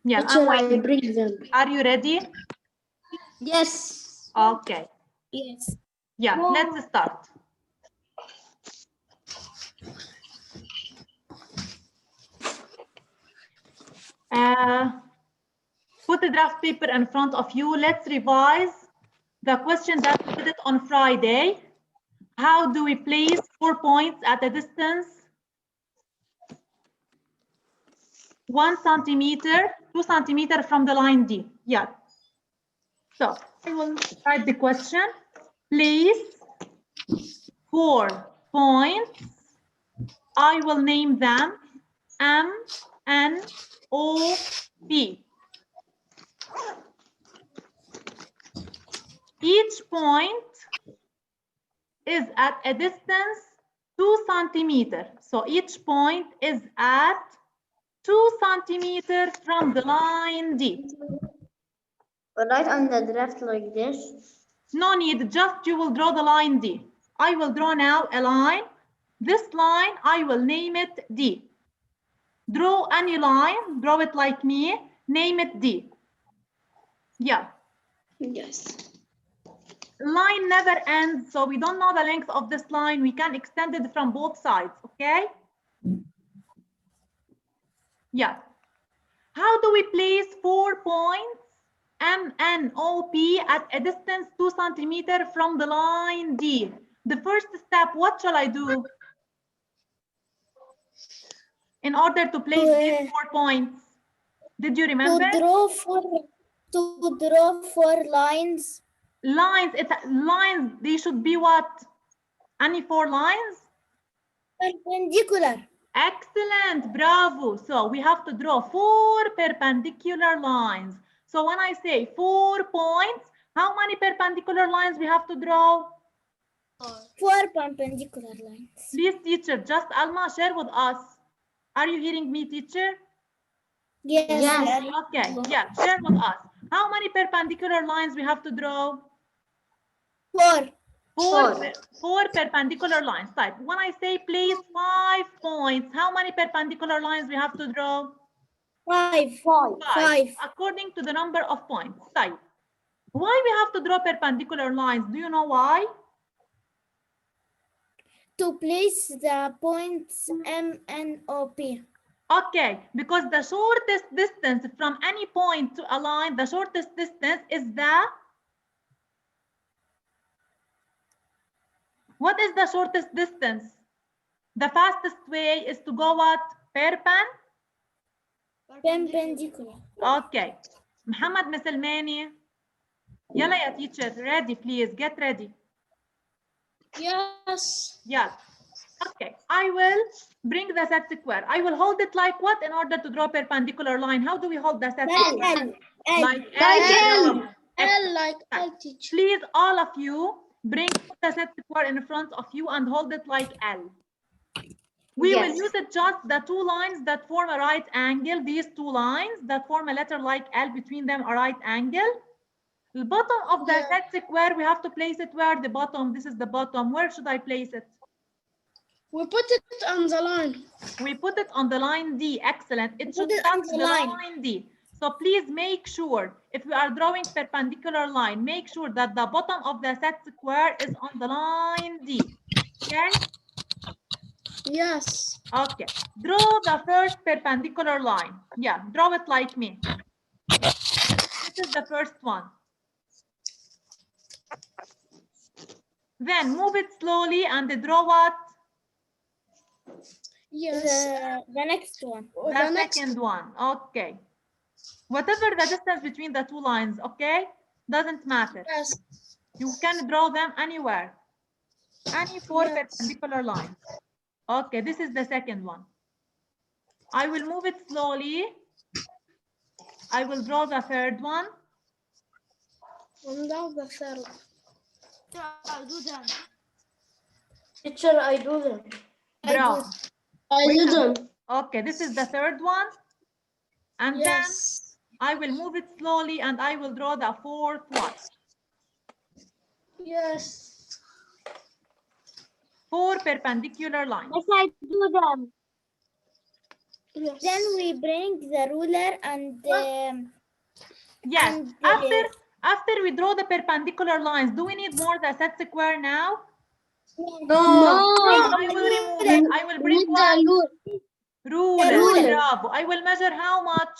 Yeah, Teacher, I bring them. are you ready? Yes. Okay. Yes. Yeah, let's start. Put the draft paper in front of you. Let's revise the question that we did it on Friday. How do we place 4 points at a distance 1 centimeter, 2 centimeter from the line D? Yeah. So I will write the question. Place 4 points. I will name them M, N, O, P. Each point is at a distance 2 centimeters. So each point is at 2 centimeters from the line D. Write on the draft like this. No need, just you will draw the line D. I will draw now a line. This line, I will name it D. Draw any line, draw it like me, name it D. Yeah. Yes. Line never ends, so we don't know the length of this line. We can extend it from both sides, okay? Yeah. How do we place 4 points M, N, O, P at a distance 2 centimeters from the line D? The first step, what shall I do in order to place these 4 points? Did you remember? To draw four lines. Lines, they should be what? Any 4 lines? Perpendicular. Excellent, bravo. So we have to draw 4 perpendicular lines. So when I say 4 points, how many perpendicular lines we have to draw? 4 perpendicular lines. Please, teacher, just Alma, share with us. Are you hearing me, teacher? Yes. Okay, yeah, share with us. How many perpendicular lines we have to draw? 4. 4 perpendicular lines. Type. When I say place 5 points, how many perpendicular lines we have to draw? 5. 5. According to the number of points. Type. Why we have to draw perpendicular lines? Do you know why? To place the points M, N, O, P. Okay, because the shortest distance from any point to a line, the shortest distance is what is the shortest distance? The fastest way is to go what? Perpendicular. Okay. Muhammad Misalmani. Yalla ya teacher, ready please, get ready. Yes. Yeah. Okay, I will bring the set square. I will hold it like what in order to draw perpendicular line? How do we hold the set square? Like L. Like L, teacher. Please, all of you, bring the set square in front of you and hold it like L. We will use it just the 2 lines that form a right angle. These 2 lines that form a letter like L, between them a right angle. The bottom of the set square, we have to place it where? The bottom. This is the bottom. Where should I place it? We put it on the line. We put it on the line D. Excellent. It should touch the line D. So please make sure, if we are drawing perpendicular line, make sure that the bottom of the set square is on the line D. Okay? Yes. Okay. Draw the first perpendicular line. Yeah, draw it like me. This is the first one. Then move it slowly and draw what? Yes. The next one. The second one. Okay. Whatever the distance between the 2 lines, okay? Doesn't matter. Yes. You can draw them anywhere. Any 4 perpendicular lines. Okay, this is the second one. I will move it slowly. I will draw the third one. And now the third. I do them. Teacher, I do them. Bravo. I do them. Okay, this is the third one. And then I will move it slowly and I will draw the fourth one. Yes. 4 perpendicular lines. Yes, I do them. Then we bring the ruler and yes. and, After we draw the perpendicular lines, do we need more the set square now? no. I will remove it. I will bring what? Ruler. Bravo. I will measure how much?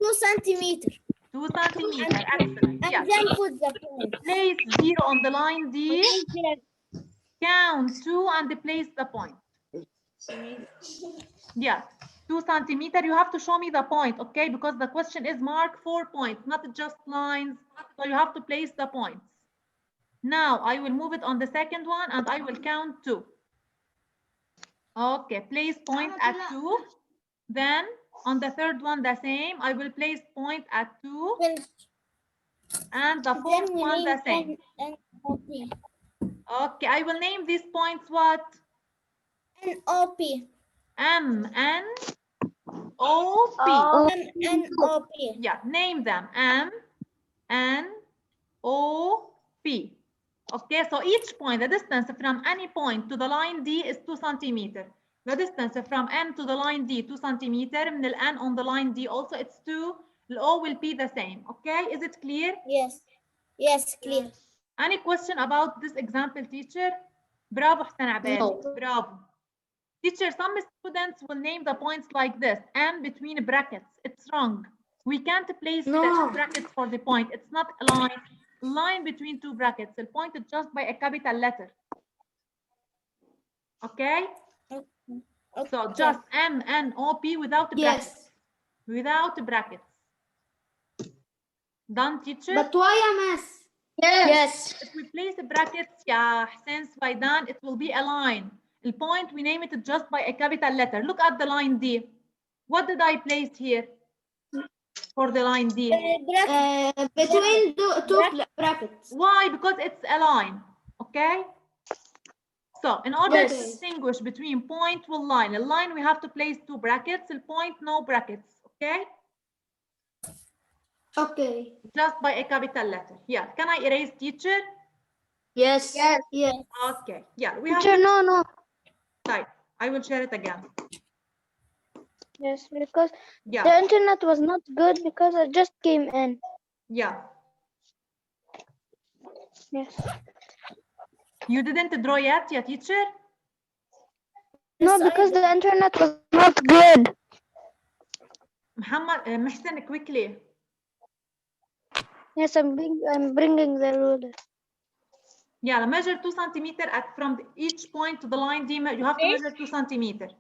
2 centimeters. 2 centimeters. Excellent. And Yes. then put the point. Place 0 on the line D. Count 2 and place the point. Yes. 2 centimeters. You have to show me the point, okay? Because the question is mark 4 points, not just lines. So you have to place the points. Now I will move it on the second one and I will count 2. Okay, place point at 2. Then on the third one the same. I will place point at 2. And the fourth one the same. Okay, I will name these points what? NOP. M, N, O, P. NOP. Yeah, name them. M, N, O, P. Okay, so each point, the distance from any point to the line D is 2 centimeters. The distance from N to the line D, 2 centimeters. من ال N on the line D also it's 2. The O will be the same. Okay, is it clear? Yes. Yes, clear. Any question about this example, teacher? Bravo, حسن عباد. No. Bravo. Teacher, some students will name the points like this, M between brackets. It's wrong. We can't place the brackets for the point. It's not a line. Line between 2 brackets. The point is just by a capital letter. Okay? Okay. So just M, N, O, P without brackets. Without brackets. Done, teacher? But why MS? Yes. If we place the brackets, yeah, since by done, it will be a line. The point, we name it just by a capital letter. Look at the line D. What did I place here for the line D? Between two brackets. Why? Because it's a line, okay? So in order to distinguish between point with line, a line we have to place 2 brackets, a point no brackets, okay? Okay. Just by a capital letter. Yeah. Can I erase teacher? Yes. Yes. Okay. Yeah. We have. Teacher, no. Type. I will share it again. Yes, because Yeah. the internet was not good because I just came in. Yeah. Yes. You didn't draw yet, yeah, teacher? No, because the internet was not good. Muhammad, Mehsen, quickly. Yes, I'm bringing the ruler. Yeah, measure 2 centimeters from each point to the line D. You have to measure 2 centimeters.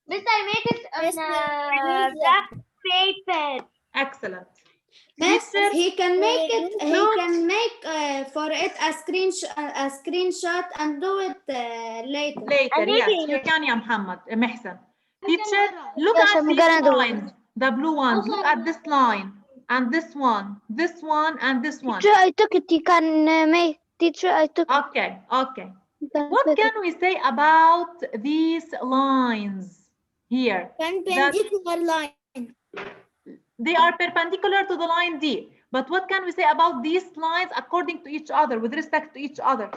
This I make it on black paper. Excellent. Miss, he can make it. He can make for it a screenshot and do it later. Later, yes, you can, ya Muhammad, Mehsen. Teacher, look Yes, at I'm these gonna do it. lines, the blue ones. Look at this line, and this one, and this one. Teacher, I took it. You can make. Teacher, I took it. Okay, okay. You can What put can it. we say about these lines here? Perpendicular line. They are perpendicular to the line D. But what can we say about these lines according to each other, with respect to each other?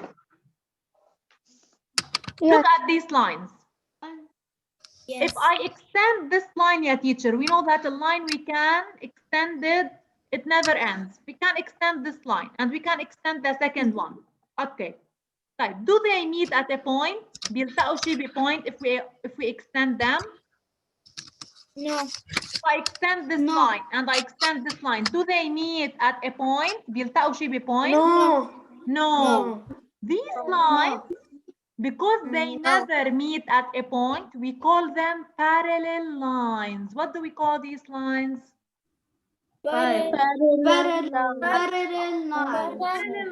Yes. Look at these lines. Yes. If I extend this line, yeah, teacher, we know that a line we can extend it, it never ends. We can extend this line and we can extend the second one. Okay. So, do they meet at a point? بيلتقوا شي بpoint if we extend them? No. If I extend this line and I extend this line, do they meet at a point? بيلتقوا شي بpoint? No. These lines, because they never meet at a point, we call them parallel lines. What do we call these lines? Parallel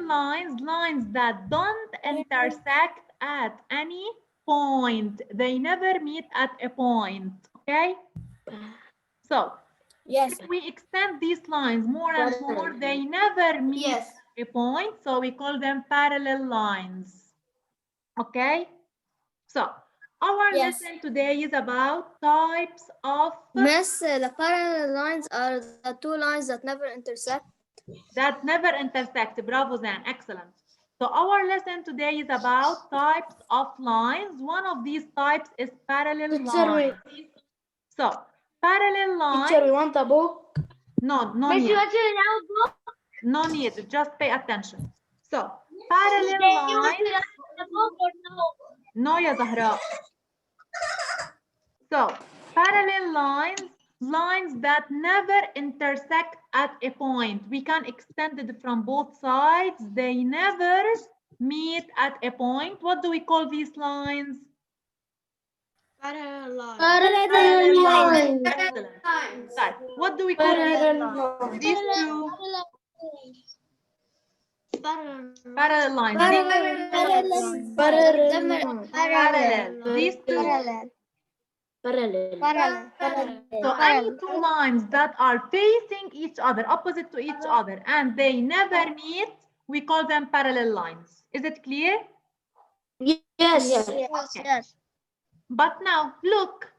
Lines, lines that don't intersect at any point. They never meet at a point, okay? So, yes. if we extend these lines more and more, they never meet a point, so we call them parallel lines, okay? So, our lesson today is about types of... Miss, the parallel lines are the 2 lines that never intersect. That never intersect. Bravo, Zan. Excellent. So So our lesson today is about types of lines. One of these types is parallel lines. So parallel lines. Teacher, we want a book. No need. No need. Just pay attention. So parallel lines. No, ya Zahra. So parallel lines that never intersect at a point. We can extend it from both sides. They never meet at a point. What do we call these lines? Parallel lines. Parallel lines. Excellent. Right. What do we call these two? Parallel lines. Parallel. These two. So any two lines that are facing each other, opposite to each other, and they never meet, we call them parallel lines. Is it clear? Yes. Okay. But now look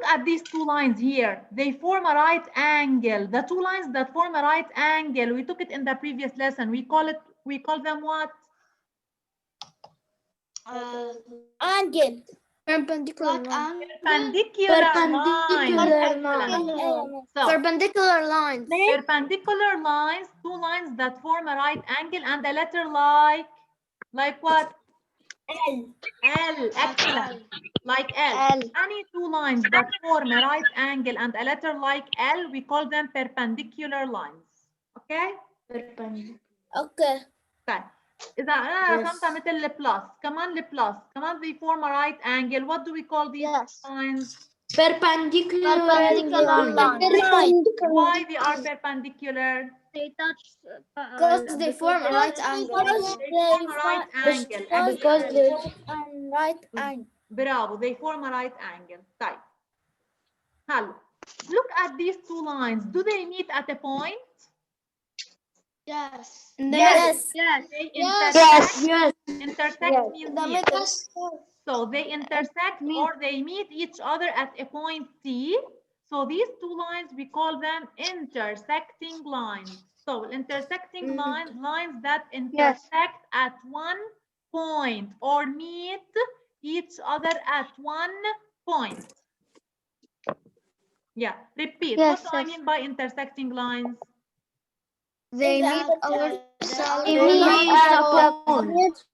at these two lines here. They form a right angle. The two lines that form a right angle, we took it in the previous lesson. We call them what? Angle. Perpendicular line. Perpendicular lines. So, Perpendicular lines. perpendicular lines, two lines that form a right angle and a letter like what? L. L. Excellent. Like L. Any two lines that form a right angle and a letter like L, we call them perpendicular lines. Okay? Okay. طيب إذا أنا رسمتها مثل البلس كمان كمان they form a right angle. What do we call these lines? Perpendicular lines. Why they are perpendicular? They touch. Because they form a right angle. They form a right angle. Because they form a right angle. برافو, they form a right angle. طيب هلا look at these two lines. Do they meet at a point? Yes. They intersect. Intersect means The meet. middle. So they intersect or they meet each other at a point T. So these two lines, we call them intersecting lines. So intersecting lines that intersect at one point or meet each other at one point. Yeah, repeat. What do I mean by intersecting lines? They meet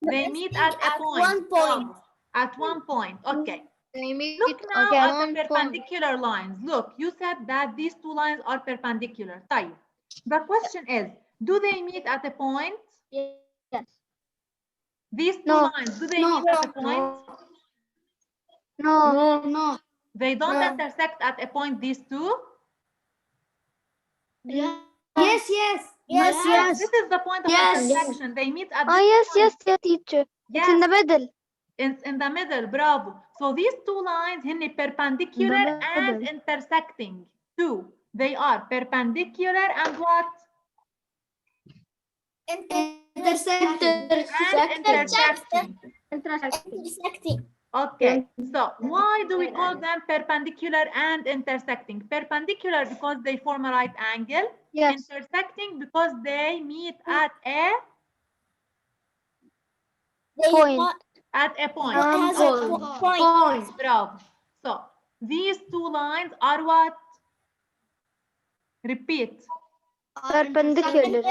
They meet at a point. One point. At one point. Okay. They meet Look now at at the one perpendicular lines. Look, you said that these two lines are perpendicular. طيب. The question is, do they meet at a point? Yes. These two lines, do they meet at a point? No. They don't intersect at a point, these two? Yes. This is the point of intersection. They meet at this point. Yes, teacher. Yes. It's in the middle. It's in the middle, bravo. So these two lines, هن perpendicular and intersecting. Two. They are perpendicular and what? Intersecting. Okay, so why do we call them perpendicular and intersecting? Perpendicular because they form a right angle. Yes. Intersecting because they meet at a Point. Point. Bravo. So these two lines are what? Repeat. Perpendicular.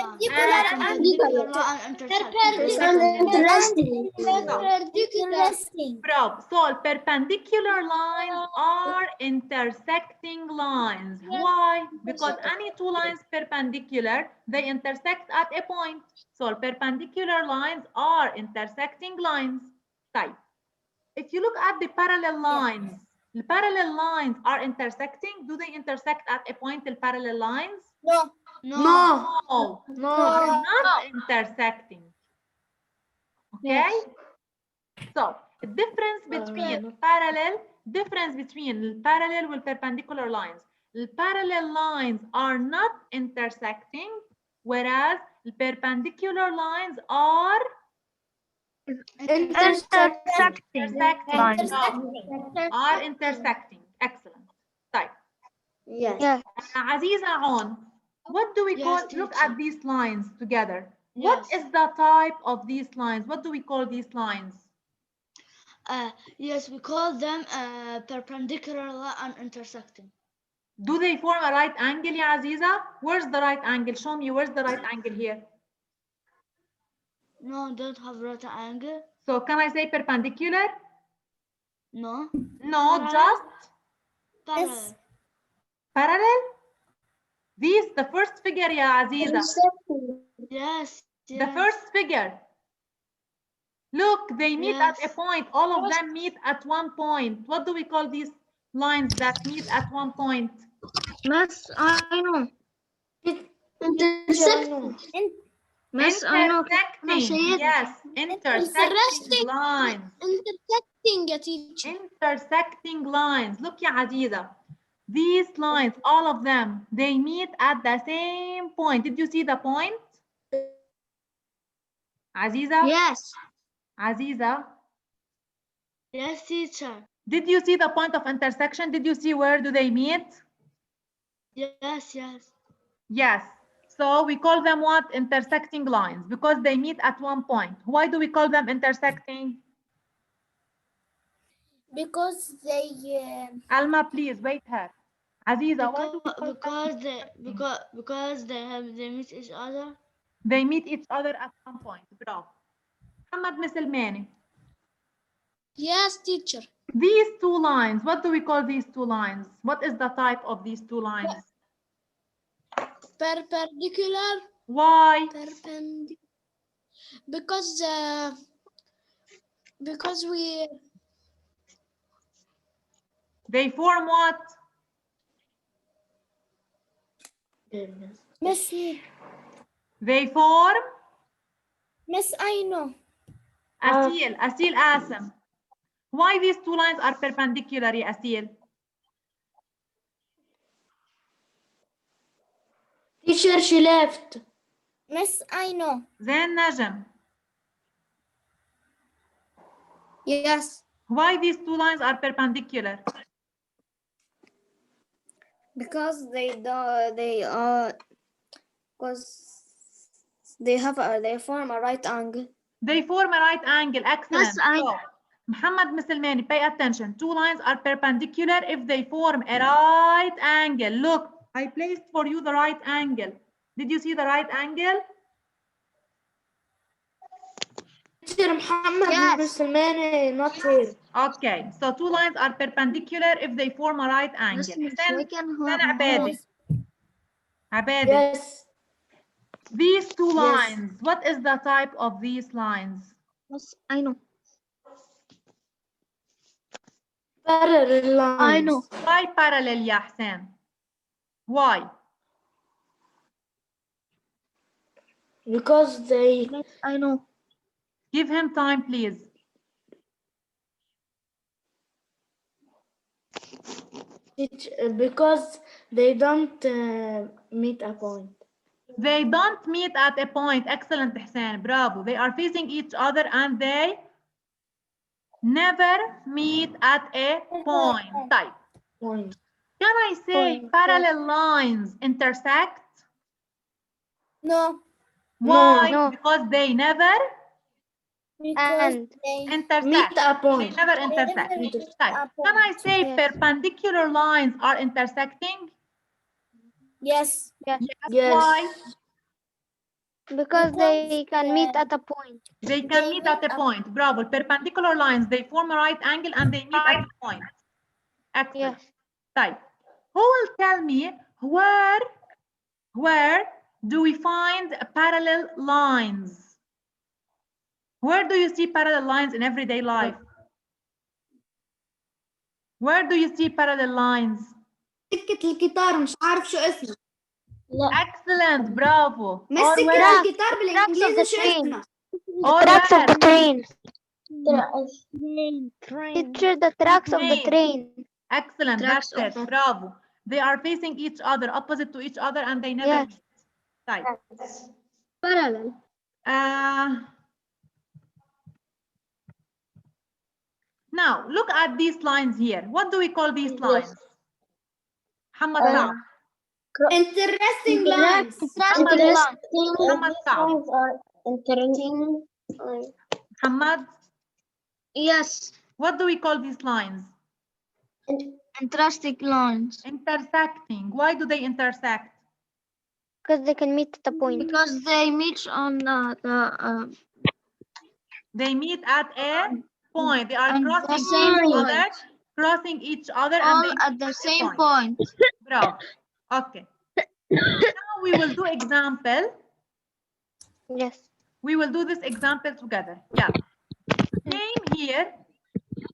Bravo. So perpendicular lines are intersecting lines. Why? Because any two lines perpendicular, they intersect at a point. So perpendicular lines are intersecting lines. Type. If you look at the parallel lines, the parallel lines are intersecting. Do they intersect at a point, the parallel lines? No. Are not intersecting. Okay? Yes. So, the difference between parallel and perpendicular lines. The parallel lines are not intersecting, whereas the perpendicular lines are Intersecting. Are intersecting. Excellent. طيب. Yes. Aziza on. What do we call? Look at these lines together. What is the type of these lines? What do we call these lines? Yes, we call them perpendicular and intersecting. Do they form a right angle, ya Aziza? Where's the right angle? Show me where's the right angle here. No, don't have right angle. So can I say perpendicular? No. No, Parallel. just Parallel. parallel. These, the first figure, ya Aziza. Yes. The first figure. Look, they meet at a point. All of them meet at one point. What do we call these lines that meet at one point? Miss, I know. Intersecting. Miss, I know. Intersecting. Yes, intersecting lines. Intersecting, a teacher. Intersecting lines. Look, ya Aziza. These lines, all of them, they meet at the same point. Did you see the point? Aziza? Yes. Aziza? Yes, teacher. Did you see the point of intersection? Did you see where do they meet? Yes. Yes. So we call them what? Intersecting lines because they meet at one point. Why do we call them intersecting? Because they Alma, please wait her. Aziza, why do we call because they meet each other. They meet each other at some point. Bravo. Muhammad Misalmani. Yes, teacher. These two lines, what do we call these two lines? What is the type of these two lines? Perpendicular. Why? Perpendicular. Because we. They form what? Miss. They form? Miss, I know. Asil Asam. Why these two lines are perpendicular, ya Asil? Teacher, she left. Miss, I know. Then Najm. Yes. Why these two lines are perpendicular? Because they form a right angle. They form a right angle. Excellent. Yes, I So, Muhammad Misalmani, pay attention. Two lines are perpendicular if they form a right angle. Look, I placed for you the right angle. Did you see the right angle? Teacher Muhammad Yes. not here. Okay, so two lines are perpendicular if they form a right angle. Abedi. Yes. These two lines, what is the type of these lines? Yes, I know. Parallel lines. I know. Why parallel, ya Hussein? Why? Because they. Yes, I know. Give him time, please. Because they don't meet a point. They don't meet at a point. Excellent, Hussein. Bravo. They are facing each other and they never meet at a point. Type. Point. Can I say parallel lines intersect? No. Why? No. Because they never And intersect. Meet a point. They never intersect. Type. Can I say Yes. perpendicular lines are intersecting? Yes. Yes. Why? Because they can meet at a point. They can meet at a point. Bravo. Perpendicular lines, they form a right angle and they meet at a point. Excellent. Yes. Type. Who will tell me where do we find parallel lines? Where do you see parallel lines in everyday life? Where do you see parallel lines? سكة الجيتار مش عارف شو اسمه. Excellent. Bravo. مش Or سكة where? الجيتار بالانجليزي شو اسمها؟ Or Tracks of the where? train. Picture the tracks of the train. Excellent. That's it. Bravo. They are facing each other, opposite to each other, and they never meet. Type. Parallel. Now, look at these lines here. What do we call these lines? Muhammad Interesting lines. Interesting lines. Muhammad Saab. Intersecting. Muhammad, Yes. what do we call these lines? Intersecting lines. Intersecting. Why do they intersect? Because they can meet at the point. Because they meet on They meet at a point. They are and crossing the same each point. other, crossing each other, and All they meet at the a same point. Bravo. Okay. Now we will do example. Yes. We will do this example together. Yeah. Name here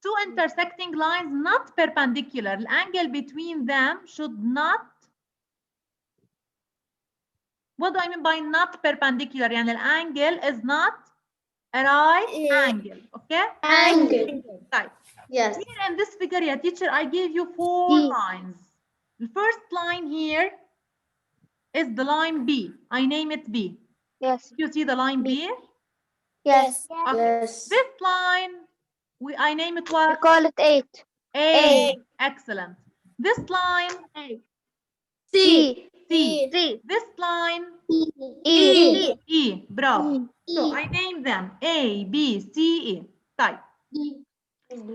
two intersecting lines not perpendicular. The angle between them should not. What do I mean by not perpendicular? يعني الانجل is not a right angle. Okay? Angle. Right. Yes. Here in this figure, yeah, teacher, I gave you 4 lines. The first line here is the line B. I name it B. Yes. You see the line B? Yes. Okay. Yes. This line, I name it what? We call it 8. A. Excellent. This line, C. C. C. This line, E. E. Bravo. So I name them A, B, C, E. Type.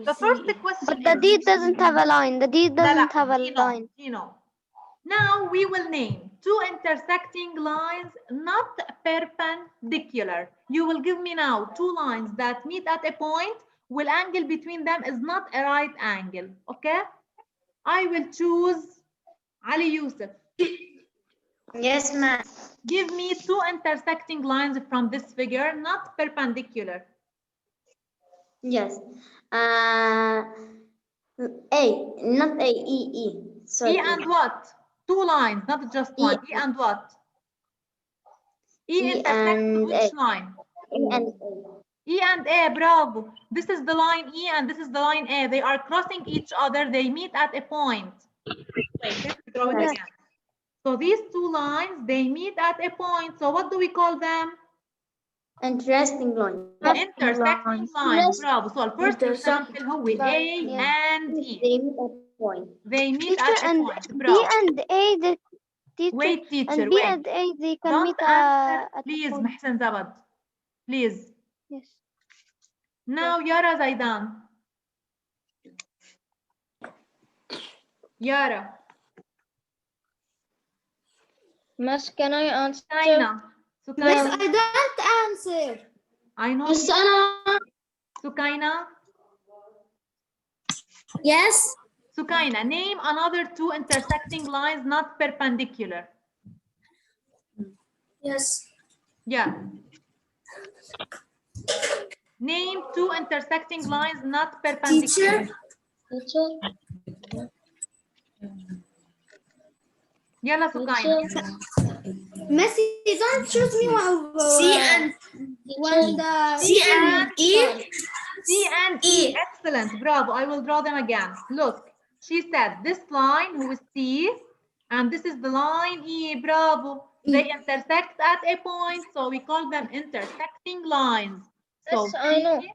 The first question But the is, D doesn't have a line. The D doesn't have a you line. know. Now we will name two intersecting lines not perpendicular. You will give me now two lines that meet at a point where angle between them is not a right angle. Okay? I will choose Ali Yusuf. Yes, ma'am. Give me two intersecting lines from this figure, not perpendicular. Yes. A, not A, E. Sorry. E and what? Two lines, not just one. E and what? E intersects which line? E and A. E and A, bravo. This is the line E and this is the line A. They are crossing each other. They meet at a point. Wait, let's draw it again. So these two lines, they meet at a point. So what do we call them? Interesting line. Intersecting lines. Bravo. So first example هو A and E. They meet at a point. They meet at a point. B Bravo. and A, the teacher. Wait, teacher, and B wait. and A, they can Don't meet answer, at please, the point. Mahsen Zabad. Please. Yes. Now, Yara Zaidan. Yara. Mas, can I answer? Sukaina. Miss, Sukaina. I don't answer. I know. Miss Anna. Sukaina. Yes. Sukaina, name another two intersecting lines not perpendicular. Yes. Yeah. Name two intersecting lines not perpendicular. Teacher. Yalla Sukaina. Messi, don't choose me C and C and E. C and E. Excellent. Bravo. I will draw them again. Look, she said this line who is C and this is the line E. Bravo. They intersect at a point, so we call them intersecting lines. So Yes, I know. C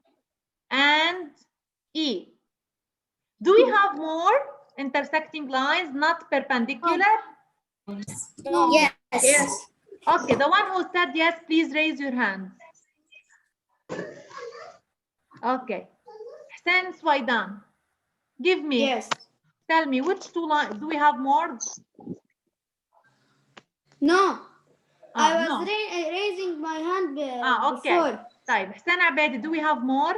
and E. Do we have more intersecting lines not perpendicular? No. Yes. Yes. Okay, the one who said yes, please raise your hand. Okay. Hussein Swaidan, give me. Yes. Tell me which two lines. Do we have more? No. I was No. raising my hand Okay. before. طيب Hussein Abedi, do we have more?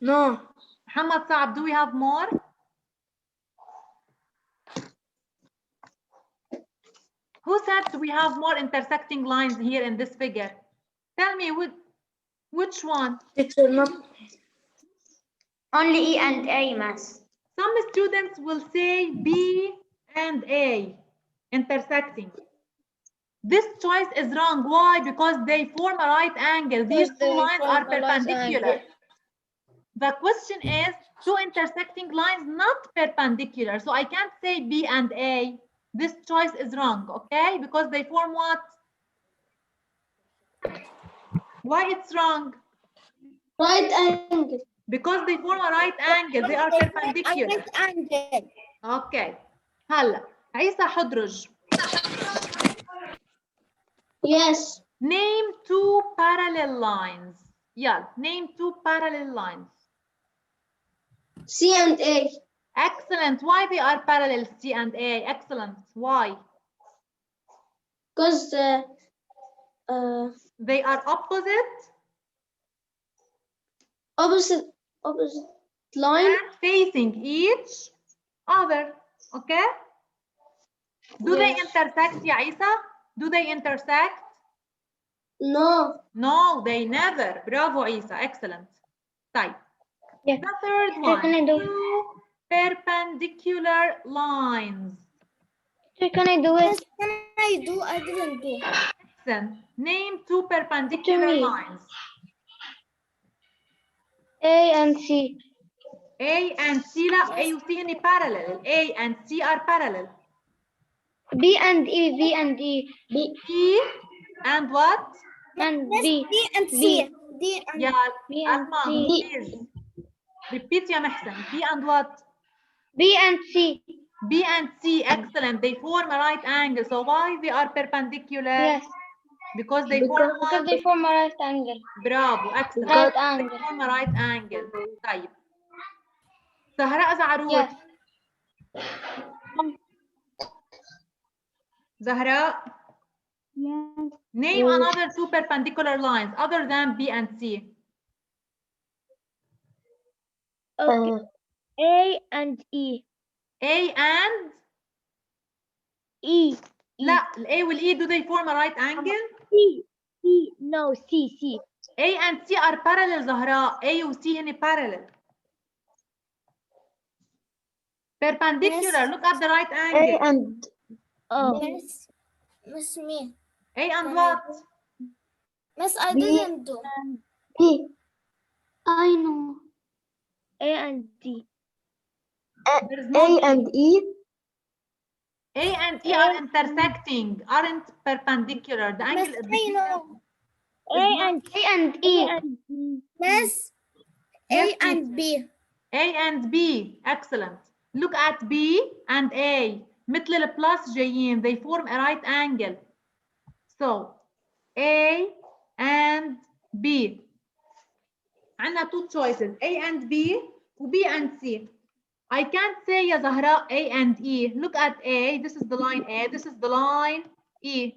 No. Muhammad Saab, do we have more? Who said we have more intersecting lines here in this figure? Tell me which one? Only E and A, Mass. Some students will say B and A intersecting. This choice is wrong. Why? Because they form a right angle. These two lines are perpendicular. The question is two intersecting lines not perpendicular. So I can't say B and A. This choice is wrong, okay? Because they form what? Why it's wrong? Right angle. Because they form a right angle. They are perpendicular. Right angle. Okay. هلا عيسى حدرج. Yes. Name two parallel lines. Yeah, name two parallel lines. C and A. Excellent. Why they are parallel, C and A? Excellent. Why? Because They are opposite opposite line. and facing each other. Okay? Do they intersect, ya Isa? Do they intersect? No. No, they never. Bravo, Isa. Excellent. طيب. Yeah. The third What can I one. do? Two perpendicular lines. Can I do it? Can I do? I didn't do. Excellent. Name two perpendicular me. lines. A and C. A and C. لا, A و C هني parallel. A and C are parallel. B and E. B and E. B B and what? and B. D and C. D and Yeah, B and Asma, C. please. Repeat يا محسن. B and what? B and C. B and C, excellent. They form a right angle. So why they are perpendicular? Yes. Because they form Because what? they form a right angle. Bravo, excellent. Right They angle. form a right angle. طيب. زهراء زعرور. Yes. زهراء. Yes. Name another two perpendicular lines other than B and C. Okay. A and E. A and E. لا, A will E, do they form a right angle? C. C. No. C. C. A and C are parallel, زهراء. A و C هني parallel. Perpendicular, Yes. look at the right angle. and Oh. Miss. Miss me. A and what? Miss, I B didn't do. D. I know. A and D. There is no and E. A and E are intersecting, aren't perpendicular. The angle Miss, is I know. A and E. Miss, Yes, A and B. A and B, excellent. Look at B and A. مثل البلس جايين, they form a right angle. So A and B. عندنا two choices, A and B و B and C. I can't say يا زهراء A and E. Look at A, this is the line A, this is the line E.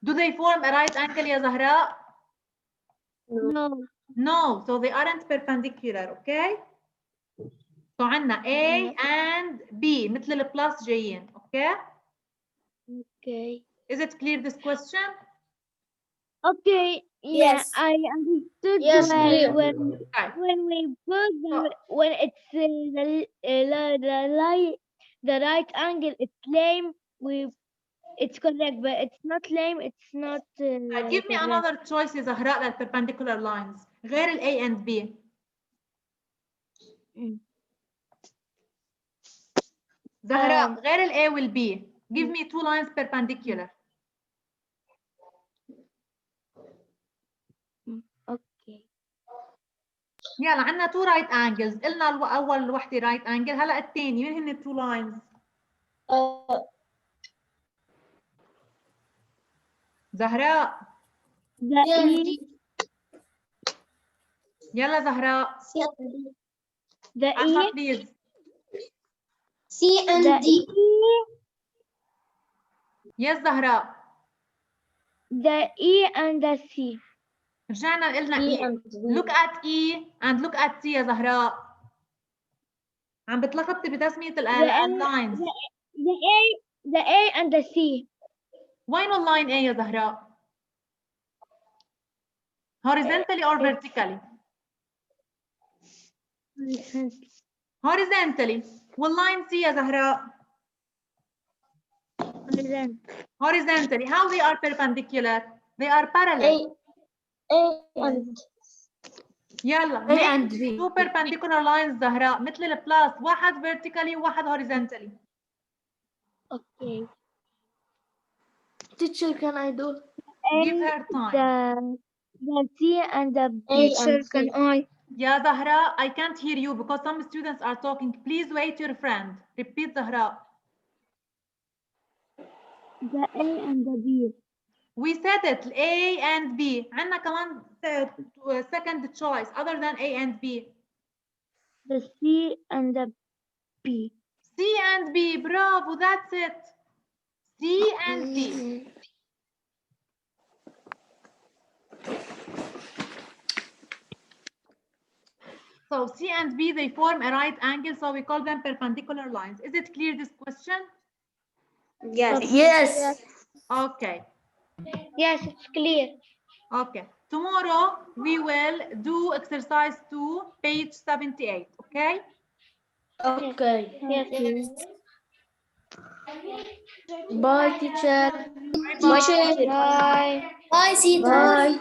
Do they form a right angle يا زهراء? No. No, so they aren't perpendicular, okay? So عندنا A and B مثل البلس جايين, okay? Okay. Is it clear this question? Okay. Yeah, Yes. I understood. Yes, well, clear. when we put when it's the right angle, it's lame. It's correct, but it's not lame. It's not. Give me correct. another choice يا زهراء للperpendicular lines غير ال A and B. زهراء غير ال A وال B. Give me two lines perpendicular. Okay. يلا عندنا two right angles. قلنا أول وحدة right angle. هلا الثاني مين هن two lines؟ زهراء. يلا زهراء. The Asma, E. please. C and The D. E. Yes زهراء. The E and the C. رجعنا قلنا E E. and D. Look at E and look at C يا زهراء. عم بتلخبطي بتسمية lines. The A and the C. وين اللاين A يا زهراء؟ horizontally or vertically؟ horizontally. واللاين C يا زهراء؟ horizontally. How they are perpendicular? They are parallel. A and يلا. A and B. two perpendicular lines زهراء مثل البلاس, واحد vertically وواحد horizontally. Okay. Teacher, can I do? Give her time. The C and the B. Teacher, can I? يا زهراء, I can't hear you because some students are talking. Please wait your friend. Repeat زهراء. The A and the B. We said it A and B. عندنا كمان second choice other than A and B. The C and the B. C and B. Bravo, that's it. C and B. So C and B, they form a right angle, so we call them perpendicular lines. Is it clear, this question? Yes. Yes. Okay. Yes, it's clear. Okay. Tomorrow we will do exercise 2, page 78. Okay? Okay. Yes. Bye, teacher. Bye. Teacher. Bye. Bye, Sita. Bye.